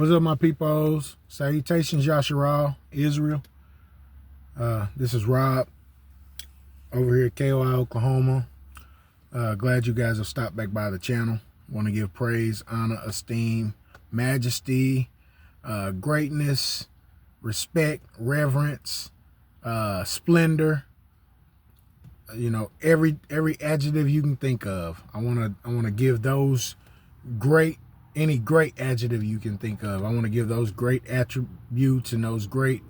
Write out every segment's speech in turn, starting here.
What's up, my peoples? Salutations, Yasharal, Israel. This is Rob over here at K.O.I, Oklahoma. Glad you guys have stopped back by the channel. Want to give praise, honor, esteem, majesty, greatness, respect, reverence, splendor. You know, every adjective you can think of. I wanna give those any great adjective you can think of. I want to give those great attributes and those great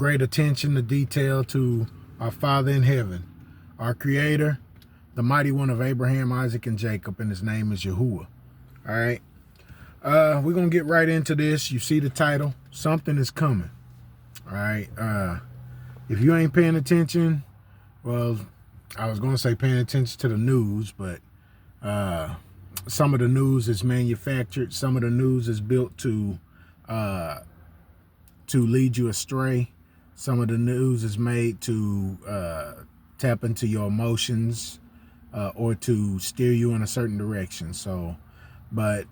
attention to detail to our Father in heaven, our Creator, the mighty one of Abraham, Isaac, and Jacob, and his name is Yahuwah. All right. We're going to get right into this. You see the title, something is coming. All right. If you ain't paying attention, well, I was going to say paying attention to the news, but some of the news is manufactured. Some of the news is built to lead you astray. Some of the news is made to tap into your emotions or to steer you in a certain direction. So, but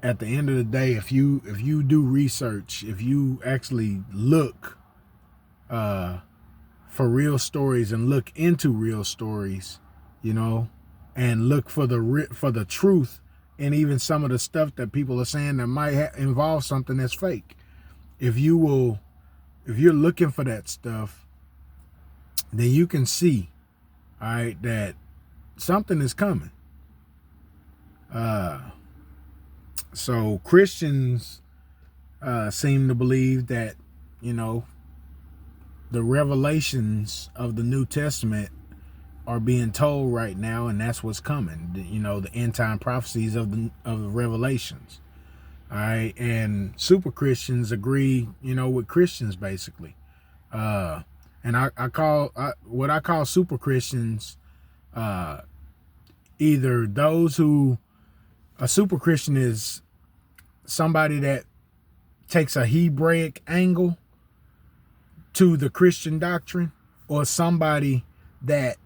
at the end of the day, if you do research, if you actually look for real stories and look into real stories, you know, and look for the truth, and even some of the stuff that people are saying that might involve something that's fake. If you're looking for that stuff, then you can see, all right, that something is coming. So Christians seem to believe that, you know, the revelations of the New Testament are being told right now, and that's what's coming. You know, the end time prophecies of the Revelations. All right, and super Christians agree, you know, with Christians basically. And what I call super Christians, either those who, a super Christian is somebody that takes a Hebraic angle to the Christian doctrine, or somebody that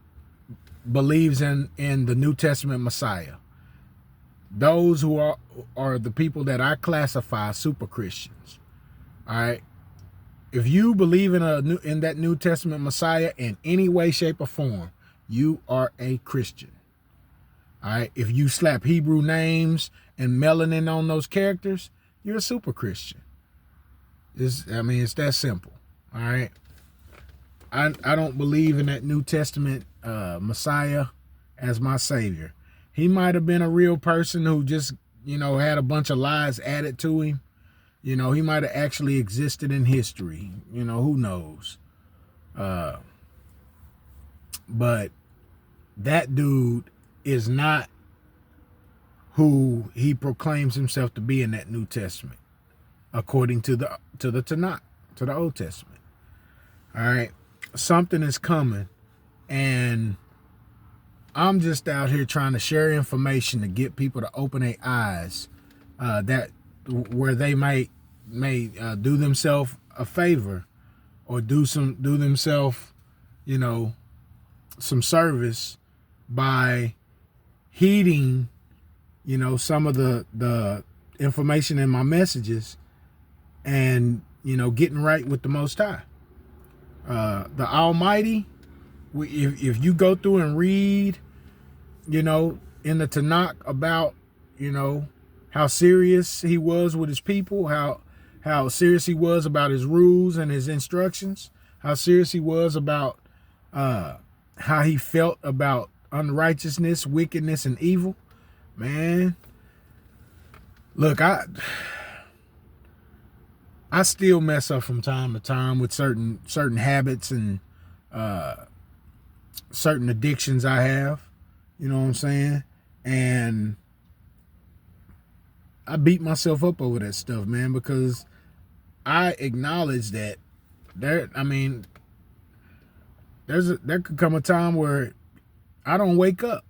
believes in the New Testament Messiah. Those who are the people that I classify super Christians. All right. If you believe in that New Testament Messiah in any way, shape, or form, you are a Christian. All right. If you slap Hebrew names and melanin on those characters, you're a super Christian. It's that simple. All right. I don't believe in that New Testament Messiah as my savior. He might have been a real person who just, you know, had a bunch of lies added to him. You know, he might have actually existed in history. You know, who knows? But that dude is not who he proclaims himself to be in that New Testament, according to the Tanakh, to the Old Testament. All right. Something is coming, and I'm just out here trying to share information to get people to open their eyes, that where they may do themselves a favor, or do themselves, you know, some service by heeding, you know, some of the information in my messages, and, you know, getting right with the Most High. The Almighty, if you go through and read, you know, in the Tanakh about, you know, how serious he was with his people, how serious he was about his rules and his instructions, how serious he was about how he felt about unrighteousness, wickedness, and evil, man. Look, I still mess up from time to time with certain habits and certain addictions I have. You know what I'm saying? And I beat myself up over that stuff, man, because I acknowledge that there could come a time where I don't wake up,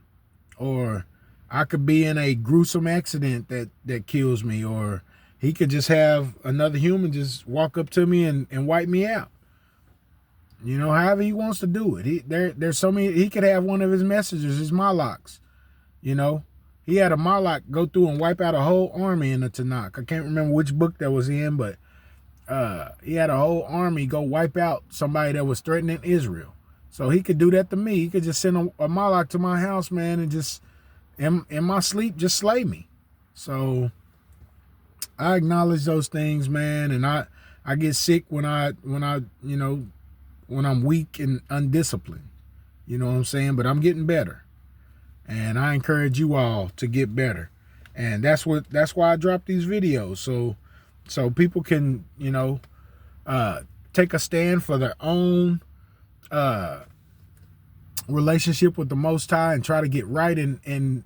or I could be in a gruesome accident that kills me, or he could just have another human just walk up to me and wipe me out. You know, however he wants to do it. There's so many. He could have one of his messengers, his Molochs, you know, He had a Malak go through and wipe out a whole army in the Tanakh. I can't remember which book that was in, but he had a whole army go wipe out somebody that was threatening Israel. So he could do that to me. He could just send a Malak to my house, man, and just in my sleep just slay me. So I acknowledge those things, man, and I get sick when I'm weak and undisciplined. You know what I'm saying? But I'm getting better. And I encourage you all to get better. And that's why I drop these videos. So people can, take a stand for their own relationship with the Most High and try to get right in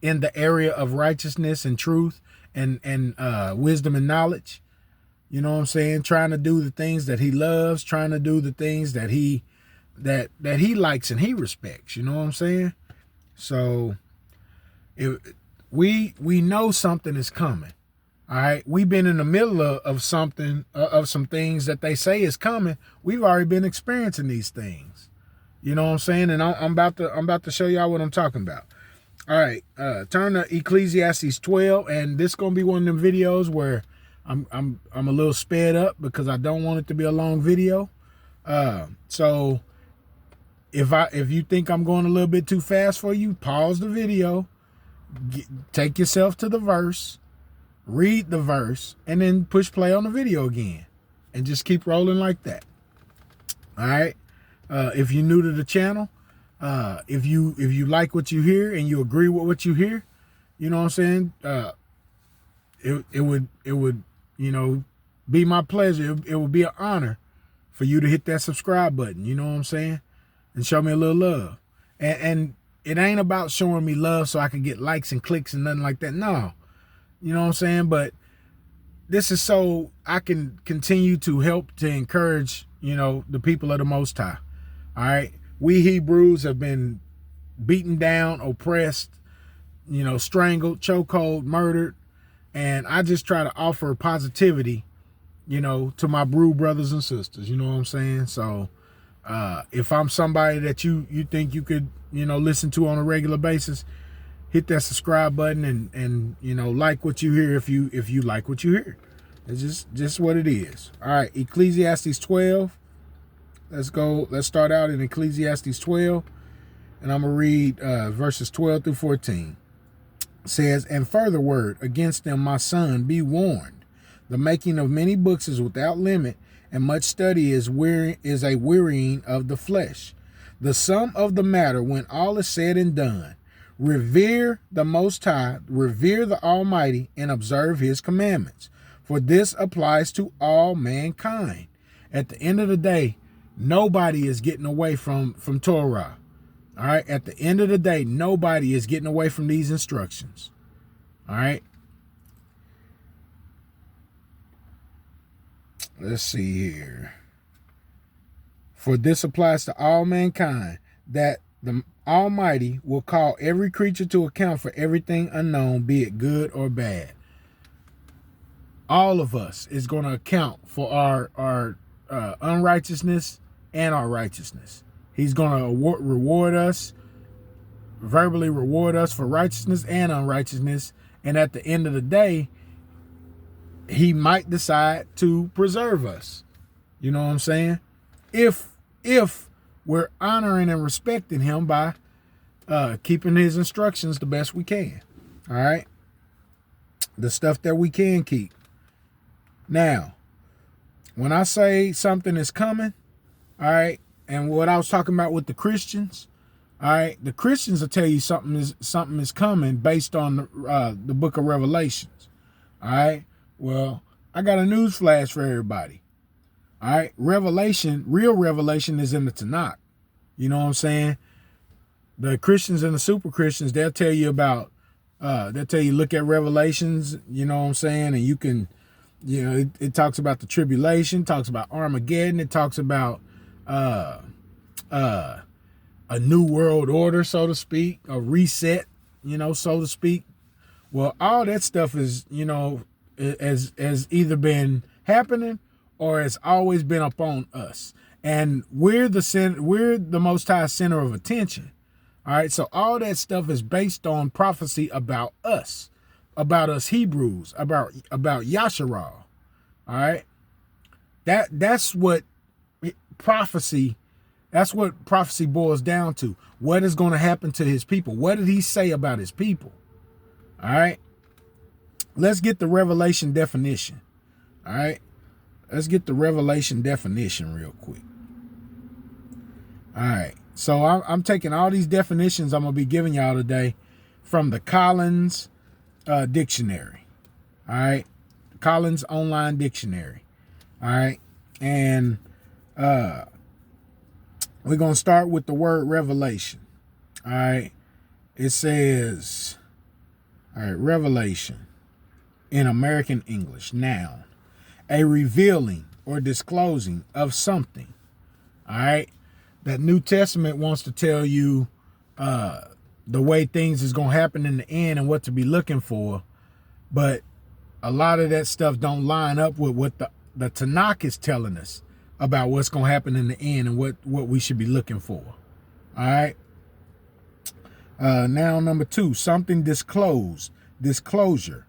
the area of righteousness and truth and wisdom and knowledge. You know what I'm saying? Trying to do the things that he loves, trying to do the things that he likes and he respects. You know what I'm saying? So we know something is coming. All right. We've been in the middle of something, of some things that they say is coming. We've already been experiencing these things. You know what I'm saying? And I'm about to show y'all what I'm talking about. All right. Turn to Ecclesiastes 12, and this is gonna be one of them videos where I'm a little sped up because I don't want it to be a long video. So if you think I'm going a little bit too fast for you, pause the video, take yourself to the verse, read the verse, and then push play on the video again, and just keep rolling like that. All right. If you're new to the channel, if you like what you hear and you agree with what you hear, you know what I'm saying? It would be my pleasure. It would be an honor for you to hit that subscribe button. You know what I'm saying? And show me a little love. And it ain't about showing me love so I can get likes and clicks and nothing like that. No. You know what I'm saying? But this is so I can continue to help to encourage, the people of the Most High. All right. We Hebrews have been beaten down, oppressed, strangled, chokehold, murdered. And I just try to offer positivity, to my brew brothers and sisters. You know what I'm saying? So if I'm somebody that you think you could, listen to on a regular basis, hit that subscribe button and like what you hear if you like what you hear. It's just what it is. All right, Ecclesiastes 12. Let's go. Let's start out in Ecclesiastes 12, and I'm gonna read verses 12 through 14. It says, "And further word against them, my son, be warned. The making of many books is without limit, and much study is a wearying of the flesh. The sum of the matter, when all is said and done, revere the Most High, revere the Almighty, and observe his commandments. For this applies to all mankind." At the end of the day, nobody is getting away from Torah. All right. At the end of the day, nobody is getting away from these instructions. All right. Let's see here. "For this applies to all mankind, that the Almighty will call every creature to account for everything unknown, be it good or bad." All of us is going to account for our unrighteousness and our righteousness. He's going to verbally reward us for righteousness and unrighteousness. And at the end of the day, he might decide to preserve us. You know what I'm saying? If we're honoring and respecting him by keeping his instructions the best we can. All right. The stuff that we can keep. Now, when I say something is coming, all right, and what I was talking about with the Christians, all right, the Christians will tell you something is coming based on the book of Revelations. All right. Well, I got a news flash for everybody. All right. Real revelation is in the Tanakh. You know what I'm saying? The Christians and the super Christians, they'll tell you about, look at Revelations, you know what I'm saying? And you can, it talks about the tribulation, talks about Armageddon. It talks about a new world order, so to speak, a reset, so to speak. Well, all that stuff is, has either been happening or has always been upon us. And we're the Most High center of attention. All right. So all that stuff is based on prophecy about us Hebrews, about Yasharal. All right. That's what prophecy boils down to. What is going to happen to his people? What did he say about his people? All right. Let's get the Revelation definition. All right. Let's get the Revelation definition real quick. All right. So I'm taking all these definitions I'm going to be giving y'all today from the Collins dictionary. All right. Collins online dictionary. All right. And we're going to start with the word revelation. All right. It says, all right, revelation in American English, noun, a revealing or disclosing of something. All right. That New Testament wants to tell you the way things is going to happen in the end and what to be looking for. But a lot of that stuff don't line up with what the Tanakh is telling us about what's going to happen in the end and what we should be looking for. All right. Now, number 2, something disclosed, disclosure.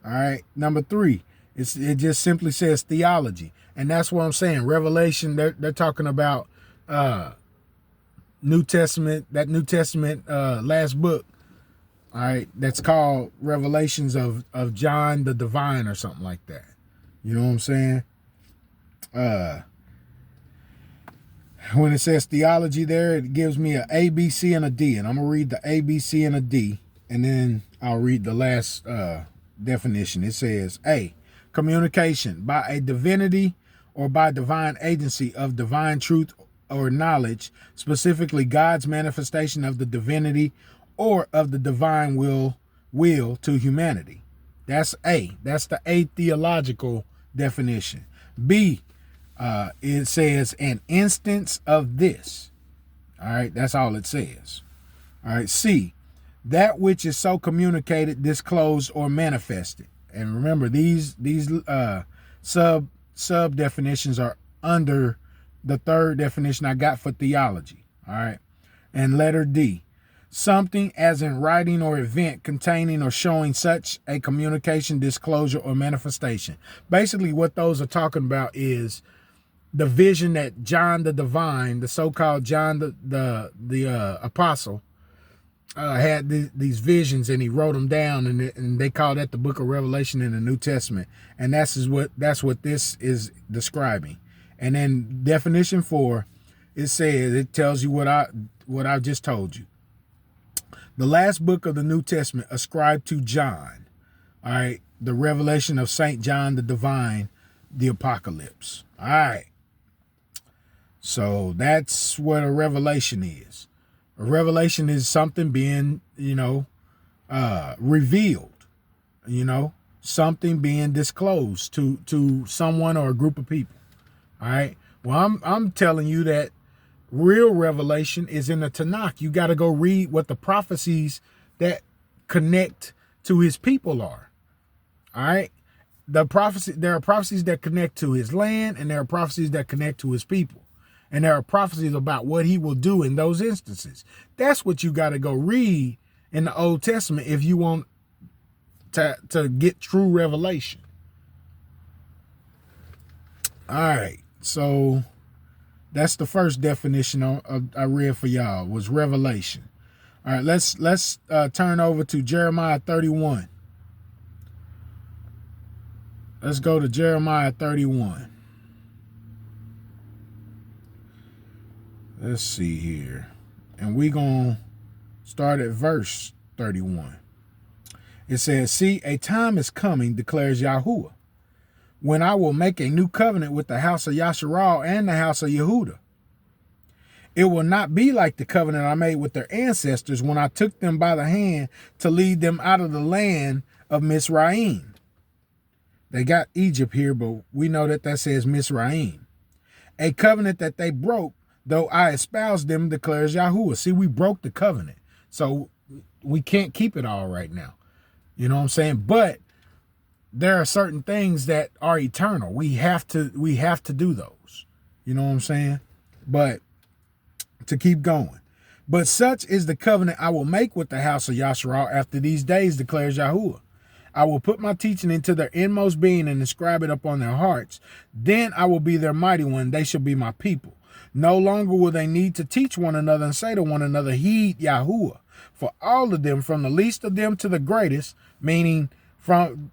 All right. Number 3, it just simply says theology. And that's what I'm saying. Revelation, they're talking about New Testament, that New Testament last book. All right. That's called Revelations of John the Divine or something like that. You know what I'm saying? When it says theology there, it gives me a A, B, C, and a D. And I'm going to read the A, B, C, and a D. And then I'll read the last definition. It says, A, communication by a divinity or by divine agency of divine truth or knowledge, specifically God's manifestation of the divinity or of the divine will to humanity. That's A. That's the A theological definition. B, it says an instance of this. All right, that's all it says. All right, C, that which is so communicated, disclosed, or manifested. And remember, these sub definitions are under the third definition I got for theology. All right, and letter D, something as in writing or event containing or showing such a communication, disclosure, or manifestation. Basically, what those are talking about is the vision that John the Divine, the so-called John the apostle, had these visions, and he wrote them down, and they call that the book of Revelation in the New Testament. And that's what this is describing. And then definition 4, it tells you what I just told you. The last book of the New Testament ascribed to John, all right, the revelation of Saint John the Divine, the Apocalypse. All right. So that's what a revelation is. A revelation is something being, revealed, something being disclosed to someone or a group of people. All right. Well, I'm telling you that real revelation is in the Tanakh. You got to go read what the prophecies that connect to his people are. All right. There are prophecies that connect to his land, and there are prophecies that connect to his people. And there are prophecies about what he will do in those instances. That's what you got to go read in the Old Testament if you want to get true revelation. All right. So that's the first definition I read for y'all, was revelation. All right, let's turn over to Jeremiah 31. Let's go to Jeremiah 31. Let's see here. And we're going to start at verse 31. It says, see, a time is coming, declares Yahuwah, when I will make a new covenant with the house of Yasharal and the house of Yehudah. It will not be like the covenant I made with their ancestors when I took them by the hand to lead them out of the land of Mizraim. They got Egypt here, but we know that says Mizraim. A covenant that they broke, though I espoused them, declares Yahuwah. See, we broke the covenant. So we can't keep it all right now. You know what I'm saying? But there are certain things that are eternal. We have to do those. You know what I'm saying? But to keep going. But such is the covenant I will make with the house of Yasharal after these days, declares Yahuwah. I will put my teaching into their inmost being and inscribe it upon their hearts. Then I will be their mighty one. They shall be my people. No longer will they need to teach one another and say to one another, heed Yahuwah. For all of them, from the least of them to the greatest, meaning from,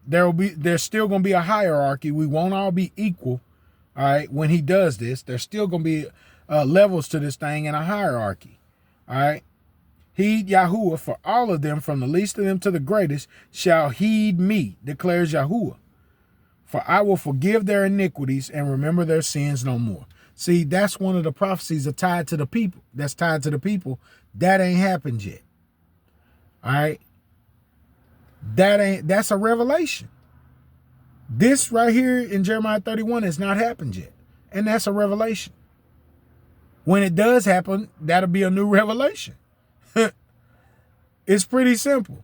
there's still going to be a hierarchy. We won't all be equal. All right. When he does this, there's still going to be levels to this thing and a hierarchy. All right. Heed Yahuwah, for all of them, from the least of them to the greatest, shall heed me, declares Yahuwah. For I will forgive their iniquities and remember their sins no more. See, that's one of the prophecies that tied to the people. That's tied to the people. That ain't happened yet. All right. That's a revelation. This right here in Jeremiah 31 has not happened yet. And that's a revelation. When it does happen, that'll be a new revelation. It's pretty simple.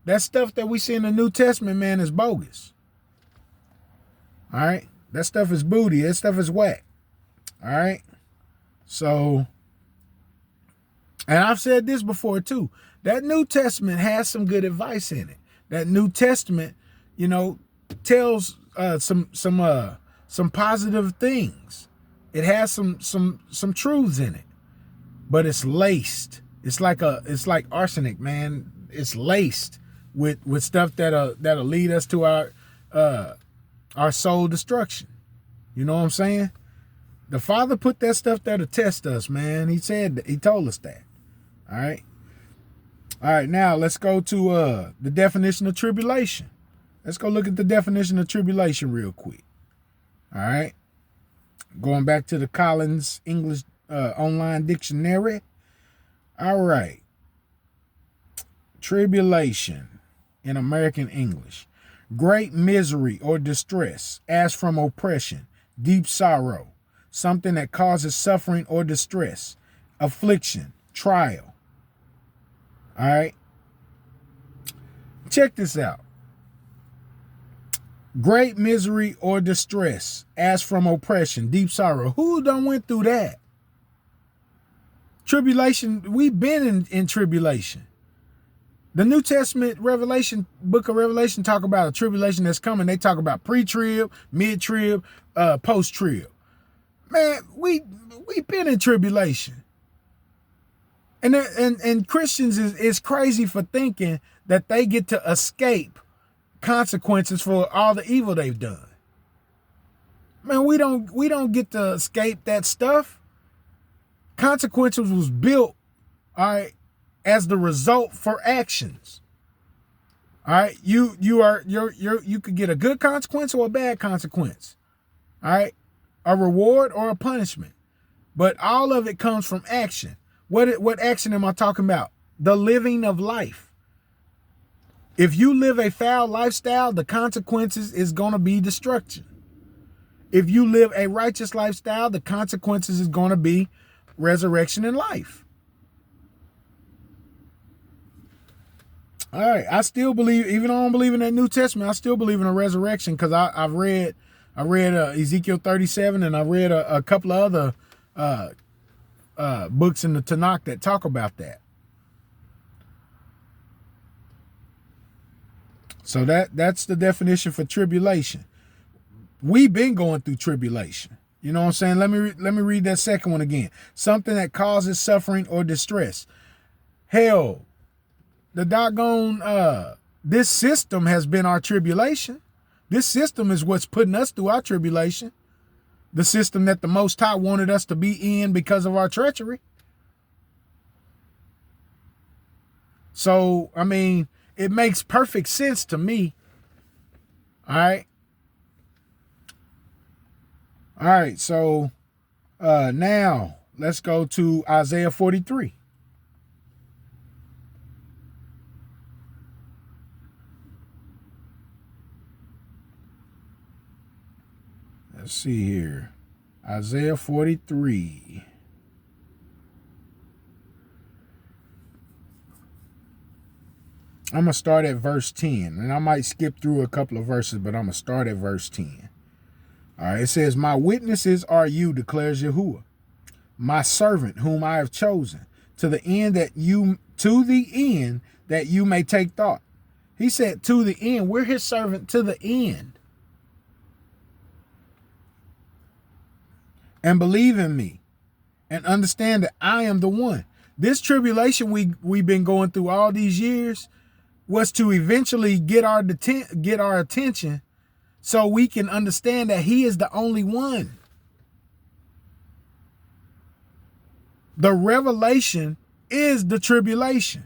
That stuff that we see in the New Testament, man, is bogus. All right. That stuff is booty. That stuff is whack. All right. So, and I've said this before too. That New Testament has some good advice in it. That New Testament, tells some positive things. It has some truths in it, but it's laced. It's like arsenic, man. It's laced with stuff that'll lead us to our soul destruction. You know what I'm saying? The Father put that stuff there to test us, man. He told us that. All right. All right, now let's go to the definition of tribulation. Let's go look at the definition of tribulation real quick. All right. Going back to the Collins English online dictionary. All right. Tribulation in American English. Great misery or distress, as from oppression, deep sorrow, something that causes suffering or distress, affliction, trial. All right. Check this out. Great misery or distress, as from oppression, deep sorrow. Who done went through that? Tribulation, we've been in tribulation. The New Testament book of Revelation talk about a tribulation that's coming. They talk about pre-trib, mid-trib, post-trib. Man, we been in tribulation. And Christians is crazy for thinking that they get to escape consequences for all the evil they've done. Man, we don't get to escape that stuff. Consequences was built, all right, as the result for actions. All right, you could get a good consequence or a bad consequence. All right, a reward or a punishment, but all of it comes from action. What action am I talking about? The living of life. If you live a foul lifestyle, the consequences is going to be destruction. If you live a righteous lifestyle, the consequences is going to be resurrection and life. All right, I still believe, even though I don't believe in that New Testament, I still believe in a resurrection because I read Ezekiel 37 and I read a couple of other books in the Tanakh that talk about that. So that's the definition for tribulation. We've been going through tribulation. You know what I'm saying? Let me read that second one again. Something that causes suffering or distress. Hell, the doggone this system has been our tribulation. This system is what's putting us through our tribulation. The system that the Most High wanted us to be in because of our treachery. So, I mean, it makes perfect sense to me. All right. All right, so now let's go to Isaiah 43. Let's see here. Isaiah 43. I'm going to start at verse 10, and I might skip through a couple of verses, but I'm going to start at verse 10. All right, it says, my witnesses are you, declares Yahuwah, my servant whom I have chosen, to the end that you may take thought. He said to the end. We're his servant to the end. And believe in me and understand that I am the one. This tribulation we've been going through all these years was to eventually get our attention so we can understand that he is the only one. The revelation is the tribulation.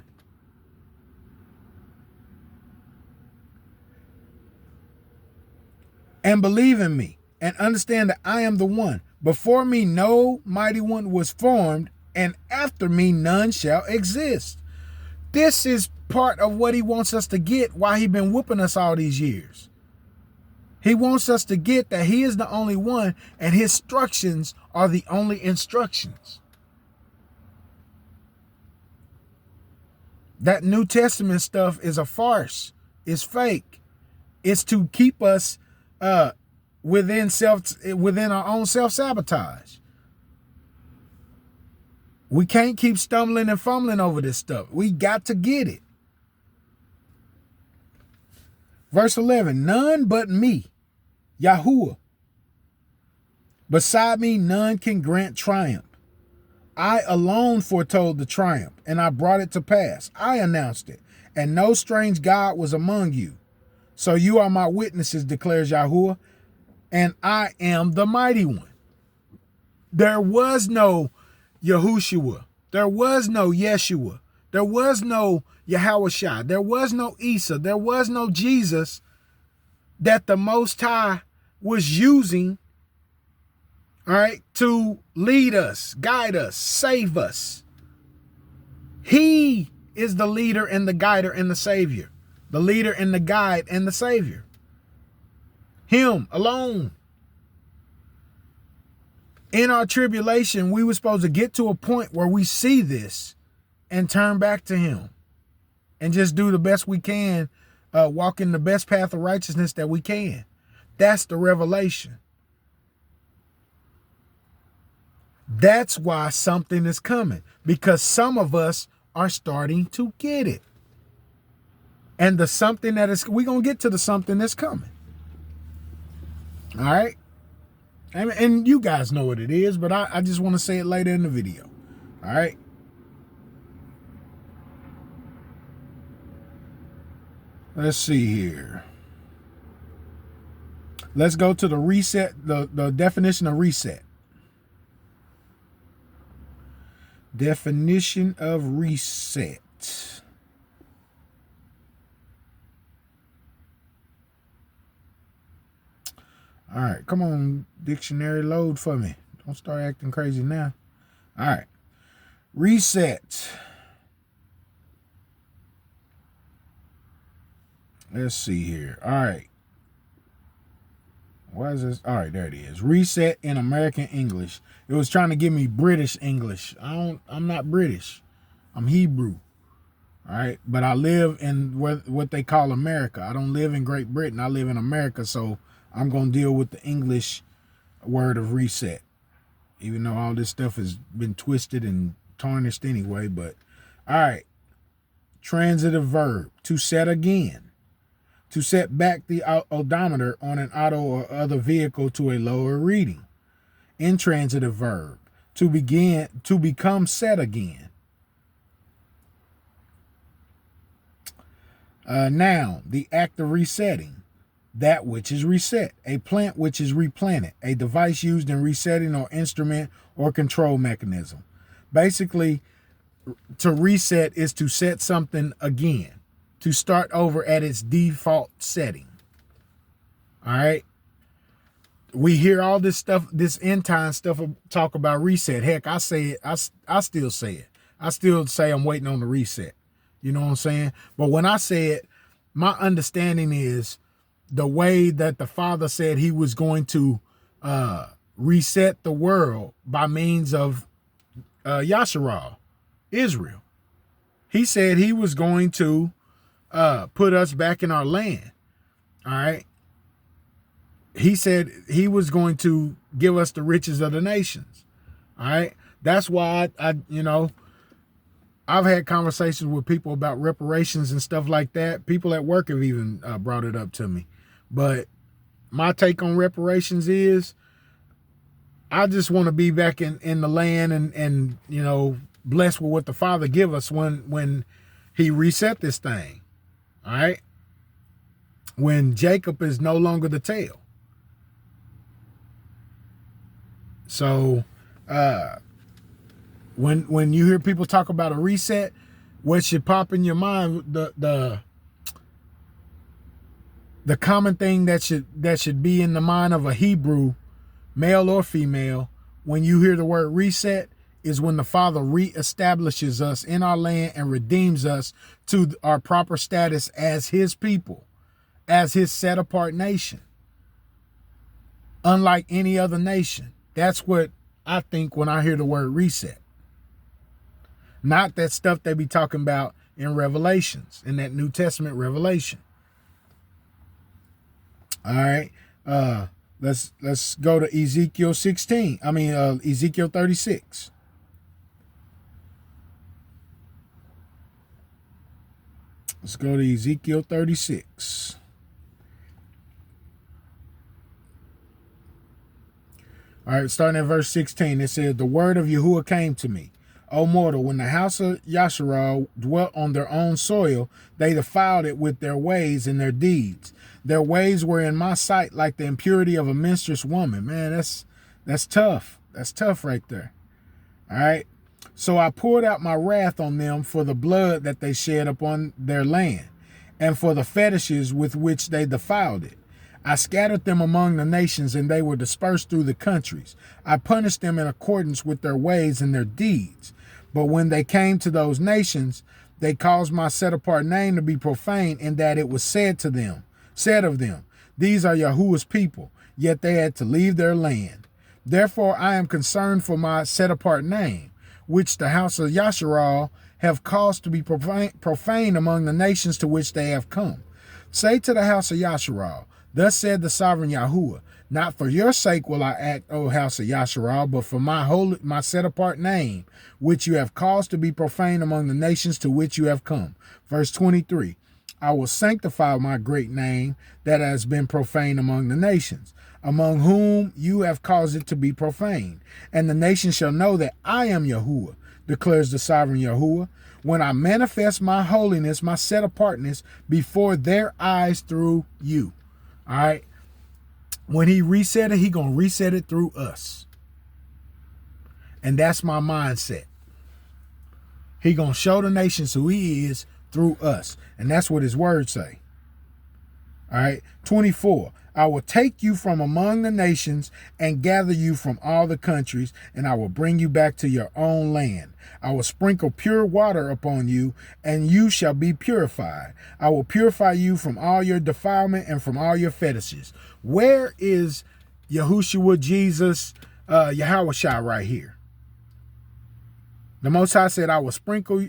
And believe in me and understand that I am the one. Before me no mighty one was formed, and after me none shall exist. This is part of what he wants us to get while he's been whooping us all these years. He wants us to get that he is the only one and his instructions are the only instructions. That New Testament stuff is a farce. It's fake. It's to keep us within our own self-sabotage. We can't keep stumbling and fumbling over this stuff. We got to get it. Verse 11, none but me, Yahuwah. Beside me, none can grant triumph. I alone foretold the triumph, and I brought it to pass. I announced it, and no strange God was among you. So you are my witnesses, declares Yahuwah, and I am the mighty one. There was no Yahushua. There was no Yeshua. There was no YHWH. There was no Isa. There was no Jesus that the Most High was using, all right, to lead us, guide us, save us. He is the leader and the guider and the savior. The leader and the guide and the savior. Him alone. In our tribulation, we were supposed to get to a point where we see this and turn back to him and just do the best we can, walk in the best path of righteousness that we can. That's the revelation. That's why something is coming, because some of us are starting to get it. And the something that is, we're going to get to the something that's coming. All right. And you guys know what it is, but I just want to say it later in the video. All right. Let's see here. Let's go to the reset, the definition of reset. Definition of reset. All right, come on, dictionary, load for me. Don't start acting crazy now. All right, reset. Let's see here. All right. Why is this? All right, there it is. Reset in American English. It was trying to give me British English. I'm not British. I'm Hebrew. All right, but I live in what they call America. I don't live in Great Britain. I live in America, so I'm going to deal with the English word of reset, even though all this stuff has been twisted and tarnished anyway. But all right, transitive verb, to set again, to set back the odometer on an auto or other vehicle to a lower reading. Intransitive verb, to become set again. Noun, the act of resetting. That which is reset, a plant which is replanted, a device used in resetting or instrument or control mechanism. Basically, to reset is to set something again, to start over at its default setting. All right. We hear all this stuff, this end time stuff, talk about reset. Heck, I say it. I still say it. I still say I'm waiting on the reset. You know what I'm saying? But when I say it, my understanding is the way that the Father said he was going to reset the world by means of Yasharal, Israel. He said he was going to put us back in our land. All right. He said he was going to give us the riches of the nations. All right. That's why I've had conversations with people about reparations and stuff like that. People at work have even brought it up to me. But my take on reparations is I just want to be back in the land and blessed with what the Father give us when he reset this thing. All right. When Jacob is no longer the tail. So when you hear people talk about a reset, what should pop in your mind, the common thing that should be in the mind of a Hebrew, male or female, when you hear the word reset, is when the Father reestablishes us in our land and redeems us to our proper status as his people, as his set apart nation. Unlike any other nation. That's what I think when I hear the word reset. Not that stuff they be talking about in Revelations, in that New Testament revelation. All right. Let's go to Ezekiel 16. Ezekiel 36. Let's go to Ezekiel 36. All right, starting at verse 16, it says, "The word of Yahuwah came to me. O mortal, when the house of Yasharal dwelt on their own soil, they defiled it with their ways and their deeds. Their ways were in my sight like the impurity of a menstruous woman." Man, that's tough. That's tough right there. All right. "So I poured out my wrath on them for the blood that they shed upon their land, and for the fetishes with which they defiled it. I scattered them among the nations, and they were dispersed through the countries. I punished them in accordance with their ways and their deeds. But when they came to those nations, they caused my set-apart name to be profane, in that it was said of them, these are Yahuwah's people, yet they had to leave their land. Therefore I am concerned for my set-apart name, which the house of Yasharal have caused to be profane among the nations to which they have come. Say to the house of Yasharal, thus said the sovereign Yahuwah, not for your sake will I act, O house of Yasharal, but for my set-apart name, which you have caused to be profane among the nations to which you have come." Verse 23, "I will sanctify my great name that has been profane among the nations, among whom you have caused it to be profane. And the nations shall know that I am Yahuwah, declares the sovereign Yahuwah, when I manifest my holiness, my set-apartness before their eyes through you." All right. When he reset it, he going to reset it through us. And that's my mindset. He going to show the nations who he is through us. And that's what his words say. All right. 24. "I will take you from among the nations and gather you from all the countries, and I will bring you back to your own land. I will sprinkle pure water upon you, and you shall be purified. I will purify you from all your defilement and from all your fetishes." Where is Yahushua, Jesus, Yahuwah right here? The Most High said, "I will sprinkle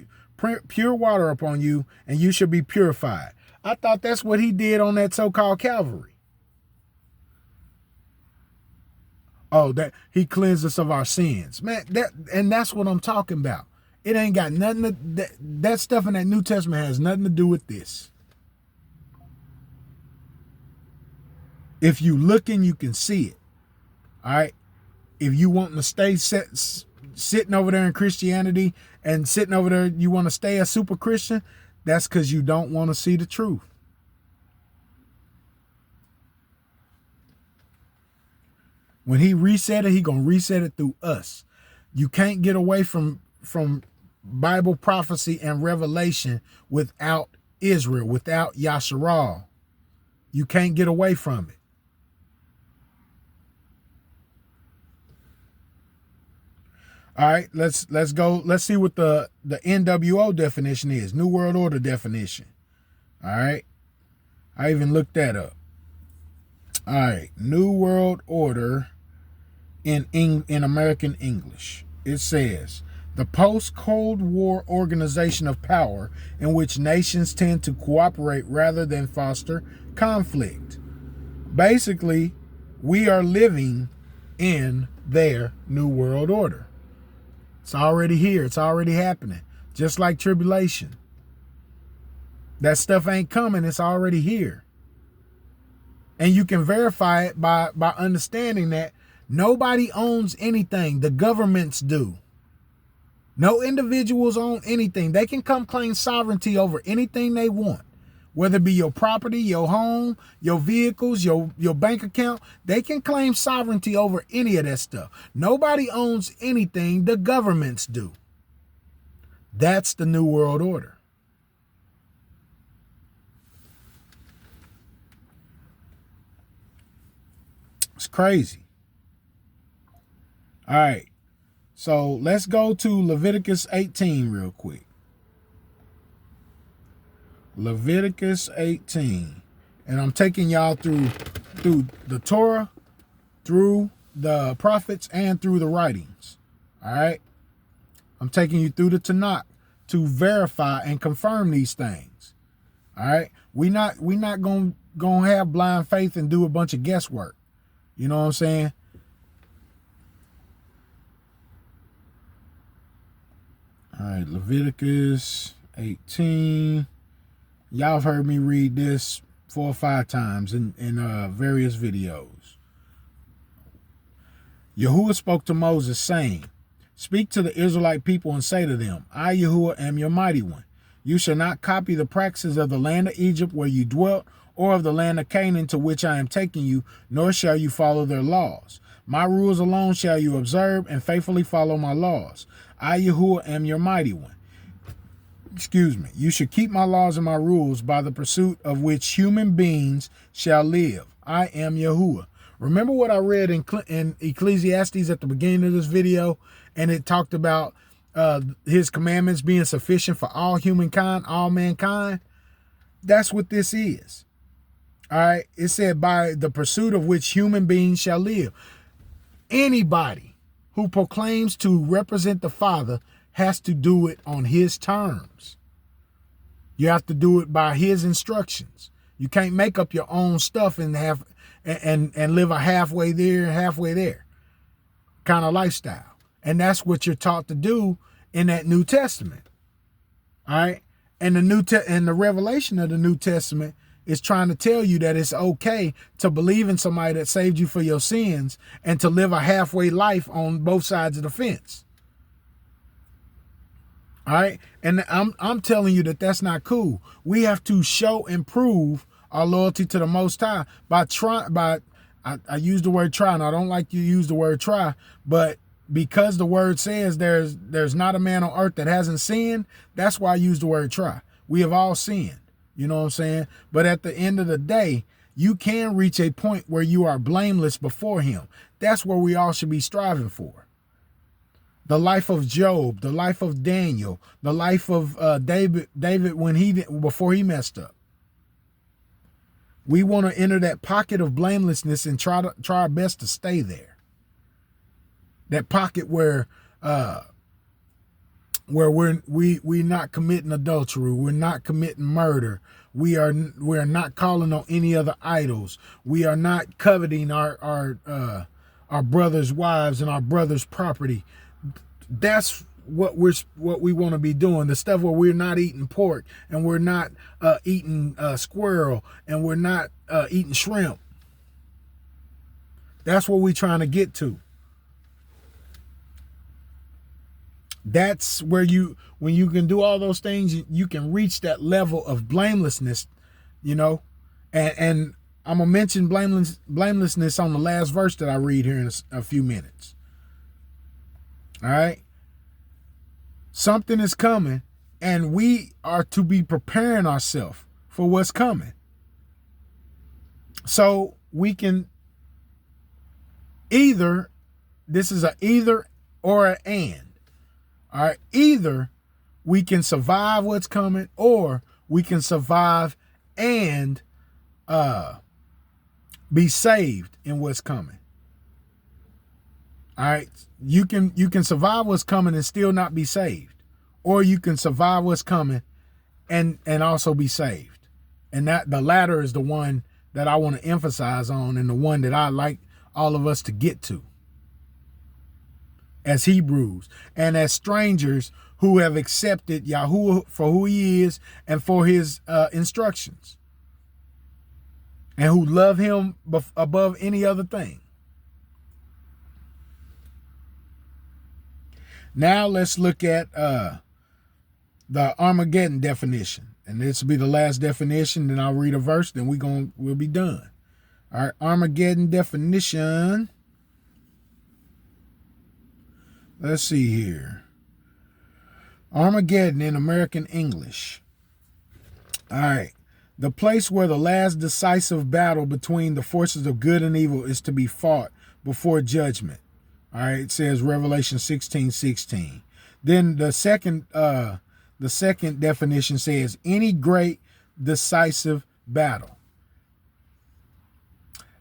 pure water upon you, and you shall be purified." I thought that's what he did on that so-called Calvary. Oh, that he cleansed us of our sins. Man, that's what I'm talking about. It ain't got nothing that stuff in that New Testament has nothing to do with this. If you looking, you can see it. All right. If you want to stay sitting over there in Christianity and sitting over there, you want to stay a super Christian, that's because you don't want to see the truth. When he reset it, he going to reset it through us. You can't get away from Bible prophecy and revelation without Israel, without Yasharal. You can't get away from it. All right, let's go. Let's see what the NWO definition is, New World Order definition. All right, I even looked that up. All right, New World Order in American English. It says, the post-Cold War organization of power in which nations tend to cooperate rather than foster conflict. Basically, we are living in their New World Order. It's already here. It's already happening. Just like tribulation. That stuff ain't coming. It's already here. And you can verify it by understanding that nobody owns anything. The governments do. No individuals own anything. They can come claim sovereignty over anything they want. Whether it be your property, your home, your vehicles, your bank account. They can claim sovereignty over any of that stuff. Nobody owns anything. The governments do. That's the New World Order. It's crazy. All right. So let's go to Leviticus 18 real quick. Leviticus 18. And I'm taking y'all through the Torah, through the prophets, and through the writings. All right. I'm taking you through the Tanakh to verify and confirm these things. All right. We not gonna have blind faith and do a bunch of guesswork. You know what I'm saying? All right, Leviticus 18. Y'all have heard me read this 4 or 5 times in various videos. Yahuwah spoke to Moses, saying, "Speak to the Israelite people and say to them, I, Yahuwah, am your mighty one. You shall not copy the practices of the land of Egypt where you dwelt, or of the land of Canaan to which I am taking you, nor shall you follow their laws. My rules alone shall you observe and faithfully follow my laws. I, Yahuwah, am your mighty one. You should keep my laws and my rules by the pursuit of which human beings shall live. I am Yahuwah." Remember what I read in Ecclesiastes at the beginning of this video, and it talked about his commandments being sufficient for all humankind, all mankind? That's what this is. All right. It said by the pursuit of which human beings shall live. Anybody who proclaims to represent the Father has to do it on his terms. You have to do it by his instructions. You can't make up your own stuff and live a halfway there kind of lifestyle. And that's what you're taught to do in that New Testament. All right. And the revelation of the New Testament is trying to tell you that it's okay to believe in somebody that saved you for your sins and to live a halfway life on both sides of the fence. All right. And I'm telling you that that's not cool. We have to show and prove our loyalty to the Most High I use the word try, and I don't like you use the word try, but because the word says there's not a man on earth that hasn't sinned, that's why I use the word try. We have all sinned. You know what I'm saying? But at the end of the day, you can reach a point where you are blameless before him. That's where we all should be striving for. The life of Job, the life of Daniel, the life of David before he messed up. We want to enter that pocket of blamelessness and try our best to stay there. That pocket where we're not committing adultery, we're not committing murder, we're not calling on any other idols, we are not coveting our brothers' wives and our brothers' property. That's what we want to be doing. The stuff where we're not eating pork and we're not eating squirrel and we're not eating shrimp. That's what we're trying to get to. That's where when you can do all those things, you can reach that level of blamelessness, you know. And I'm gonna mention blamelessness on the last verse that I read here in a few minutes. All right. Something is coming, and we are to be preparing ourselves for what's coming. So we can this is a either or an and. All right. Either we can survive what's coming, or we can survive and be saved in what's coming. All right. You can survive what's coming and still not be saved, or you can survive what's coming and also be saved. And that the latter is the one that I want to emphasize on, and the one that I like all of us to get to. as Hebrews and as strangers who have accepted Yahuwah for who he is and for his instructions, and who love him above any other thing. Now let's look at the Armageddon definition. And this will be the last definition. Then I'll read a verse. Then we'll be done. All right, Armageddon definition. Let's see here. Armageddon in American English. All right. The place where the last decisive battle between the forces of good and evil is to be fought before judgment. All right. It says Revelation 16:16. Then the second definition says any great decisive battle.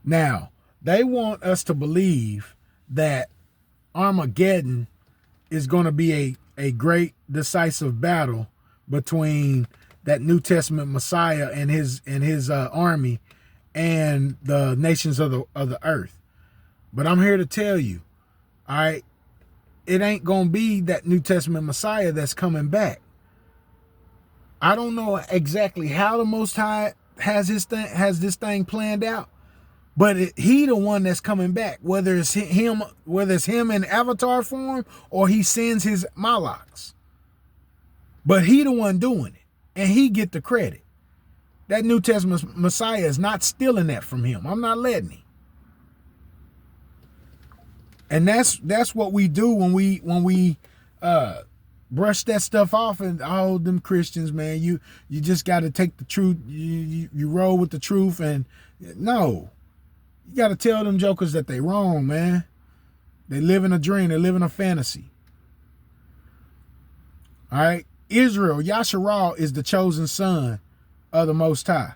Now, they want us to believe that Armageddon is going to be a great decisive battle between that New Testament Messiah and his army and the nations of the earth. But I'm here to tell you, all right, it ain't going to be that New Testament Messiah that's coming back. I don't know exactly how the Most High has this thing planned out, but he the one that's coming back, whether it's him in avatar form or he sends his Malaks. But he the one doing it, and he get the credit. That New Testament Messiah is not stealing that from him. I'm not letting him. And that's what we do when we brush that stuff off. And all them Christians, man, you just got to take the truth. You roll with the truth, and no, you got to tell them jokers that they wrong, man. They live in a dream. They live in a fantasy. All right, Israel, Yasharal is the chosen son of the Most High,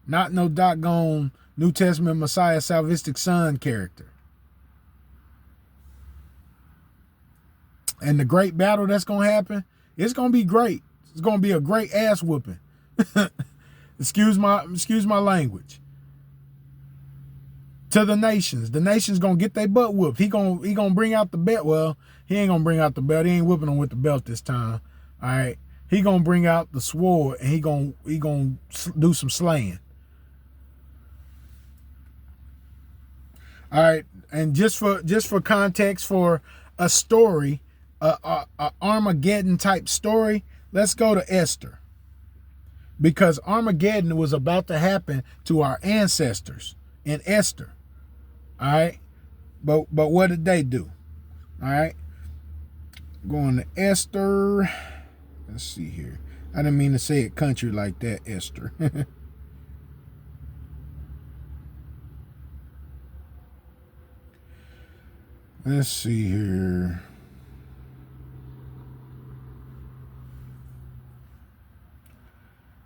not no doggone New Testament Messiah salvific son character. And the great battle that's going to happen, it's going to be great. It's going to be a great ass whooping. excuse my language. To the nations. The nations going to get their butt whooped. He going to bring out the belt. Well, he ain't going to bring out the belt. He ain't whooping them with the belt this time. All right. He going to bring out the sword, and he going to do some slaying. All right. And just for context, for a story, a Armageddon type story, let's go to Esther, because Armageddon was about to happen to our ancestors in Esther. All right, but what did they do? All right, going to Esther. Let's see here. I didn't mean to say it country like that, Esther. Let's see here.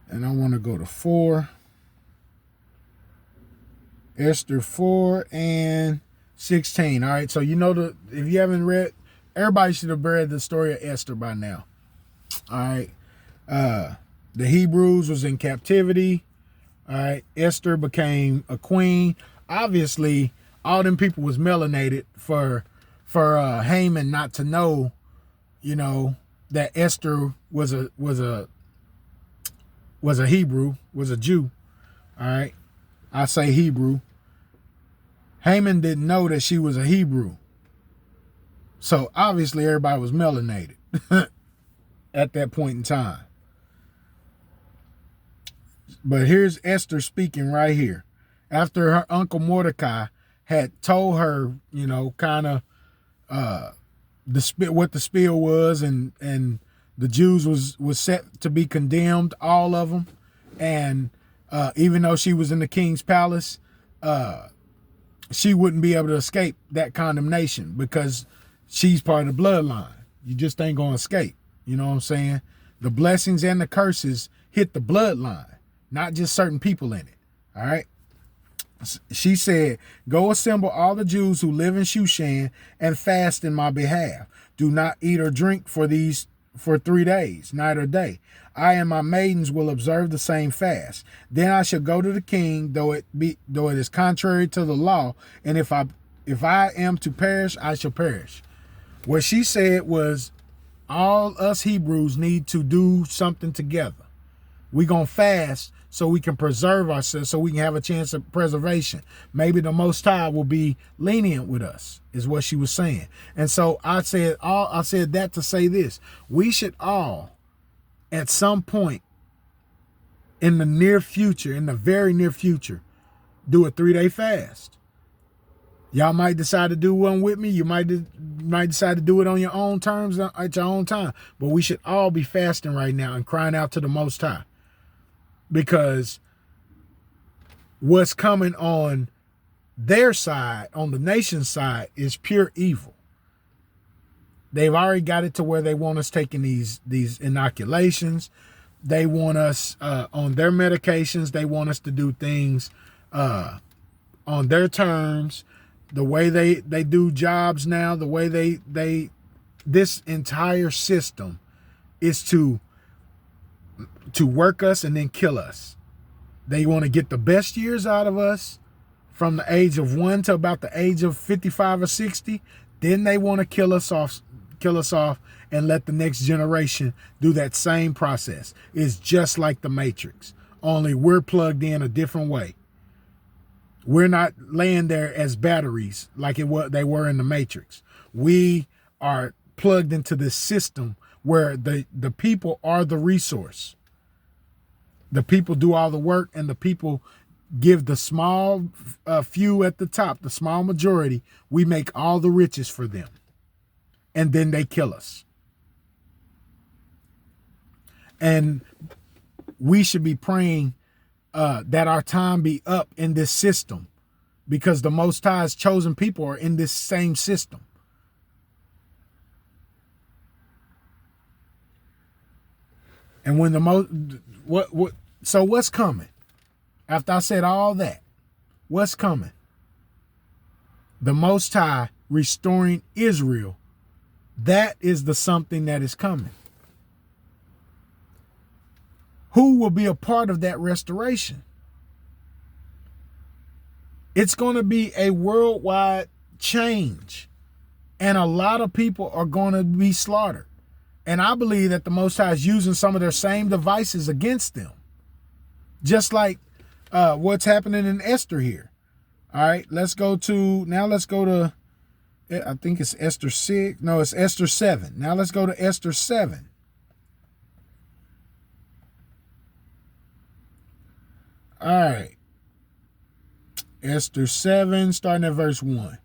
And I want to go to 4. Esther 4 and 16. All right. So, if you haven't read, everybody should have read the story of Esther by now. All right. The Hebrews was in captivity. All right. Esther became a queen. Obviously, all them people was melanated for Haman not to know, that Esther was a Hebrew, was a Jew. All right. I say Hebrew. Haman didn't know that she was a Hebrew. So obviously everybody was melanated at that point in time. But here's Esther speaking right here. After her uncle Mordecai had told her, kind of what the spill was, and the Jews was set to be condemned, all of them. And even though she was in the king's palace, she wouldn't be able to escape that condemnation because she's part of the bloodline. You just ain't going to escape. You know what I'm saying? The blessings and the curses hit the bloodline, not just certain people in it. All right. She said, "Go assemble all the Jews who live in Shushan and fast in my behalf. Do not eat or drink for 3 days, night or day. I and my maidens will observe the same fast. Then I shall go to the king, though it is contrary to the law. And if I am to perish, I shall perish." What she said was all us Hebrews need to do something together. We're going to fast so we can preserve ourselves, so we can have a chance of preservation. Maybe the Most High will be lenient with us, is what she was saying. And so I said that to say this. We should all, at some point in the near future, in the very near future, do a 3-day fast. Y'all might decide to do one with me. You might decide to do it on your own terms at your own time. But we should all be fasting right now and crying out to the Most High. Because what's coming on their side, on the nation's side, is pure evil. They've already got it to where they want us taking these inoculations. They want us on their medications. They want us to do things on their terms. The way they do jobs now, the way this entire system is to work us and then kill us. They want to get the best years out of us from the age of 1 to about the age of 55 or 60. Then they want to kill us off and let the next generation do that same process. It's just like the Matrix, only we're plugged in a different way. We're not laying there as batteries like they were in the Matrix. We are plugged into this system where the people are the resource. The people do all the work, and the people give the small few at the top, the small majority. We make all the riches for them. And then they kill us. And we should be praying that our time be up in this system, because the Most High's chosen people are in this same system. And when so what's coming? After I said all that, what's coming? The Most High restoring Israel. That is the something that is coming. Who will be a part of that restoration? It's going to be a worldwide change, and a lot of people are going to be slaughtered. And I believe that the Most High is using some of their same devices against them, just like what's happening in Esther here. All right, let's go to, I think it's Esther 6. No, it's Esther 7. Now let's go to Esther 7. All right. Esther 7, starting at verse 1.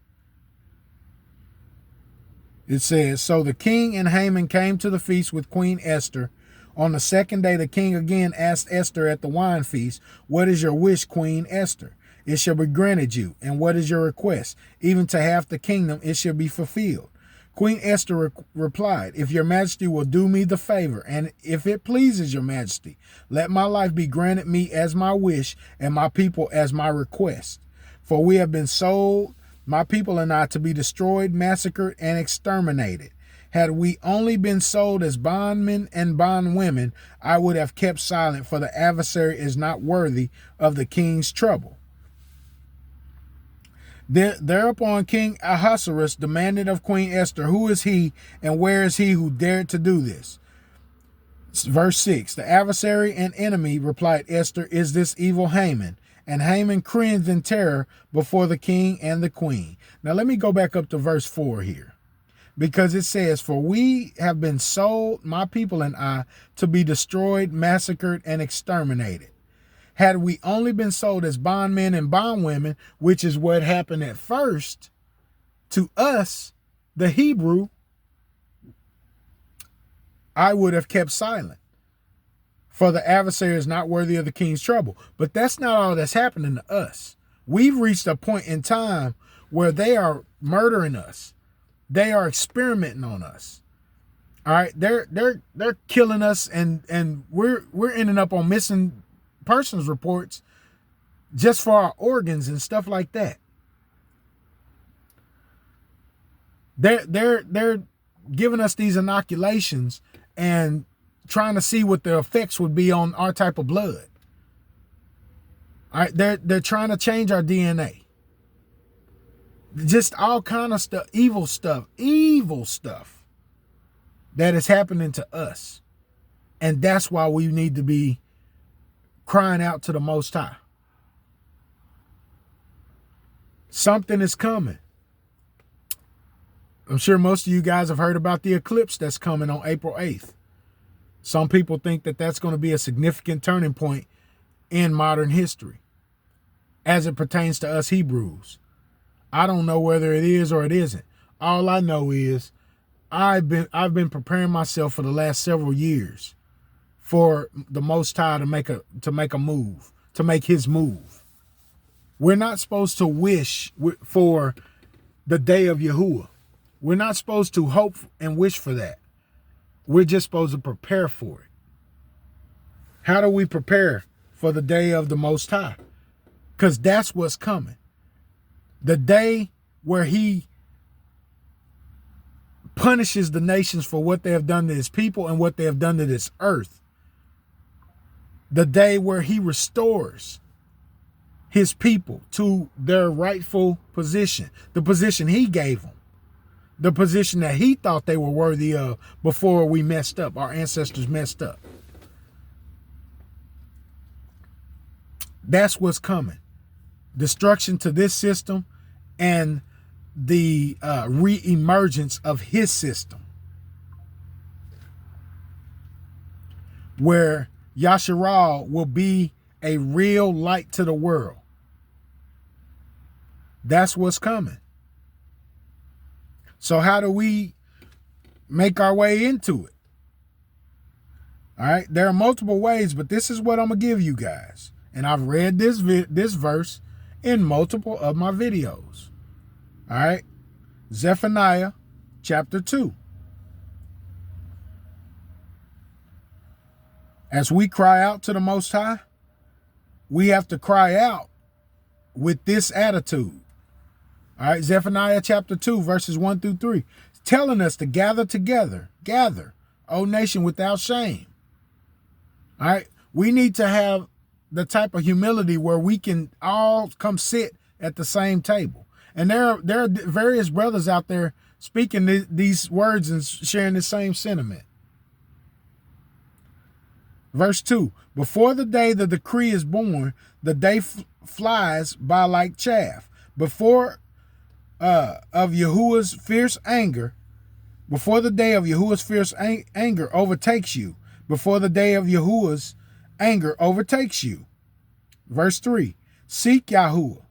It says, so the king and Haman came to the feast with Queen Esther. On the second day, the king again asked Esther at the wine feast, what is your wish, Queen Esther? It shall be granted you. And what is your request? Even to half the kingdom, it shall be fulfilled. Queen Esther replied, if your majesty will do me the favor, and if it pleases your majesty, let my life be granted me as my wish, and my people as my request. For we have been sold, my people and I, to be destroyed, massacred, and exterminated. Had we only been sold as bondmen and bondwomen, I would have kept silent, for the adversary is not worthy of the king's trouble. Thereupon King Ahasuerus demanded of Queen Esther, who is he and where is he who dared to do this? Verse 6, the adversary and enemy, replied Esther, is this evil Haman. And Haman cringed in terror before the king and the queen. Now let me go back up to verse 4 here, because it says, for we have been sold, my people and I, to be destroyed, massacred, and exterminated. Had we only been sold as bondmen and bondwomen, which is what happened at first to us, the Hebrew, I would have kept silent, for the adversary is not worthy of the king's trouble. But that's not all that's happening to us. We've reached a point in time where they are murdering us. They are experimenting on us. All right, they're killing us, and we're ending up on missing persons reports just for our organs and stuff like that. They're giving us these inoculations and trying to see what the effects would be on our type of blood. All right, they're trying to change our DNA. Just all kind of stuff, evil stuff that is happening to us. And that's why we need to be crying out to the Most High. Something is coming. I'm sure most of you guys have heard about the eclipse that's coming on April 8th. Some people think that that's going to be a significant turning point in modern history as it pertains to us Hebrews. I don't know whether it is or it isn't. All I know is I've been preparing myself for the last several years for the Most High to make a move, to make his move. We're not supposed to wish for the day of Yahuwah. We're not supposed to hope and wish for that. We're just supposed to prepare for it. How do we prepare for the day of the Most High? Because that's what's coming. The day where he punishes the nations for what they have done to his people and what they have done to this earth. The day where he restores his people to their rightful position, the position he gave them, the position that he thought they were worthy of before we messed up, our ancestors messed up. That's what's coming. Destruction to this system and the re-emergence of his system, where Yasharal will be a real light to the world. That's what's coming. So how do we make our way into it? All right, there are multiple ways, but this is what I'm gonna give you guys. And I've read this verse in multiple of my videos. All right, Zephaniah chapter 2. As we cry out to the Most High, we have to cry out with this attitude. All right, Zephaniah chapter 2, verses 1 through 3, telling us to gather together, O nation, without shame. All right, we need to have the type of humility where we can all come sit at the same table. And there are various brothers out there speaking these words and sharing the same sentiment. Verse 2, before the day the decree is born, the day flies by like chaff. Before of Yahuwah's fierce anger, before the day of Yahuwah's fierce anger overtakes you, before the day of Yahuwah's anger overtakes you. Verse 3, seek Yahuwah.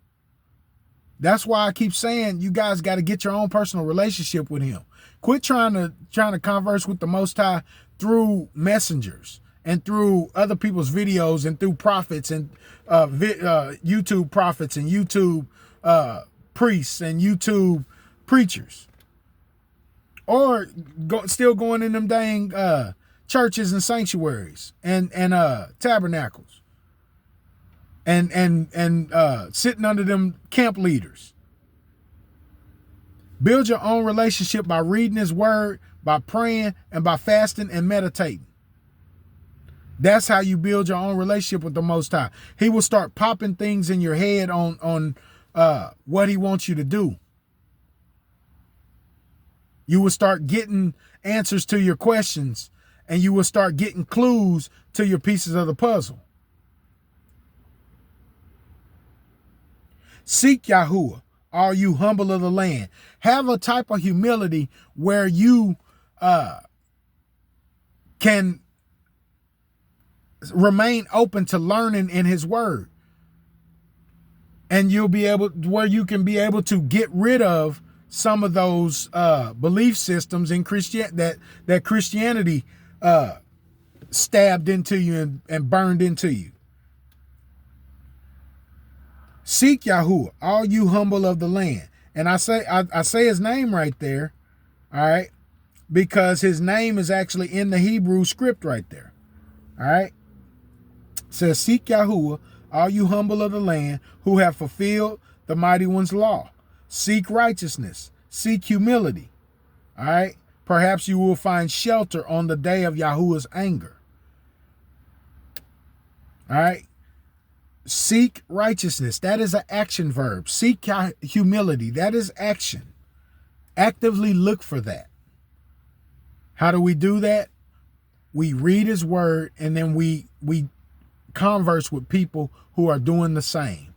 That's why I keep saying you guys got to get your own personal relationship with him. Quit trying to converse with the Most High through messengers and through other people's videos and through prophets and YouTube prophets and YouTube priests and YouTube preachers. Or still going in them dang churches and sanctuaries and tabernacles. And sitting under them camp leaders. Build your own relationship by reading his word, by praying, and by fasting and meditating. That's how you build your own relationship with the Most High. He will start popping things in your head on what he wants you to do. You will start getting answers to your questions, and you will start getting clues to your pieces of the puzzle. Seek Yahuwah, all you humble of the land. Have a type of humility where you can remain open to learning in his word. And you'll be able, where you can be able to get rid of some of those belief systems in that Christianity stabbed into you and burned into you. Seek Yahuwah, all you humble of the land. And I say his name right there, all right, because his name is actually in the Hebrew script right there. All right. It says, seek Yahuwah, all you humble of the land who have fulfilled the mighty one's law. Seek righteousness, seek humility. All right. Perhaps you will find shelter on the day of Yahuwah's anger. All right. Seek righteousness. That is an action verb. Seek humility. That is action. Actively look for that. How do we do that? We read his word, and then we converse with people who are doing the same.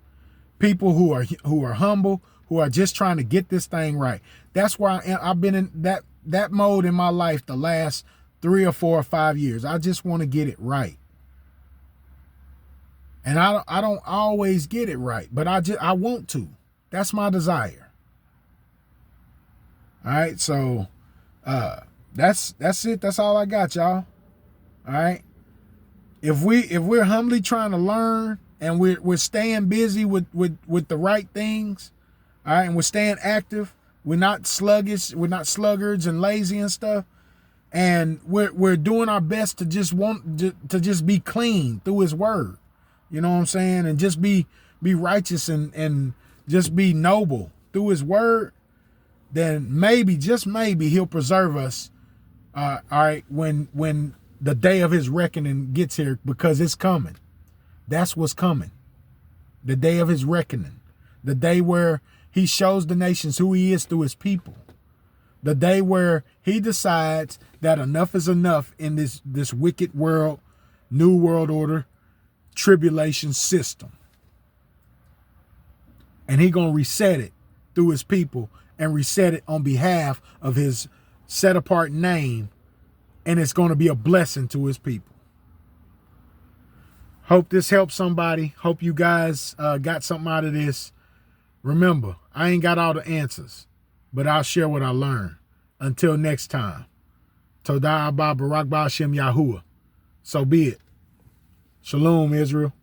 People who are humble, who are just trying to get this thing right. That's why I've been in that mode in my life the last 3 or 4 or 5 years. I just want to get it right. And I don't always get it right, but I want to. That's my desire. All right, so that's it. That's all I got, y'all. All right. If we're humbly trying to learn, and we're staying busy with the right things, all right, and we're staying active, we're not sluggish, we're not sluggards and lazy and stuff, and we're doing our best to just be clean through his word. You know what I'm saying? And just be righteous and just be noble through his word, then maybe, just maybe, he'll preserve us, all right, when the day of his reckoning gets here, because it's coming. That's what's coming. The day of his reckoning. The day where he shows the nations who he is through his people. The day where he decides that enough is enough in this wicked world, new world order, tribulation system. And he gonna reset it through his people, and reset it on behalf of his set apart name, and it's gonna be a blessing to his people. Hope this helps somebody. Hope you guys got something out of this. Remember, I ain't got all the answers, but I'll share what I learned. Until next time, Todah Abba Barak Ba'Shem Yahuwah. So be it. Shalom, Israel.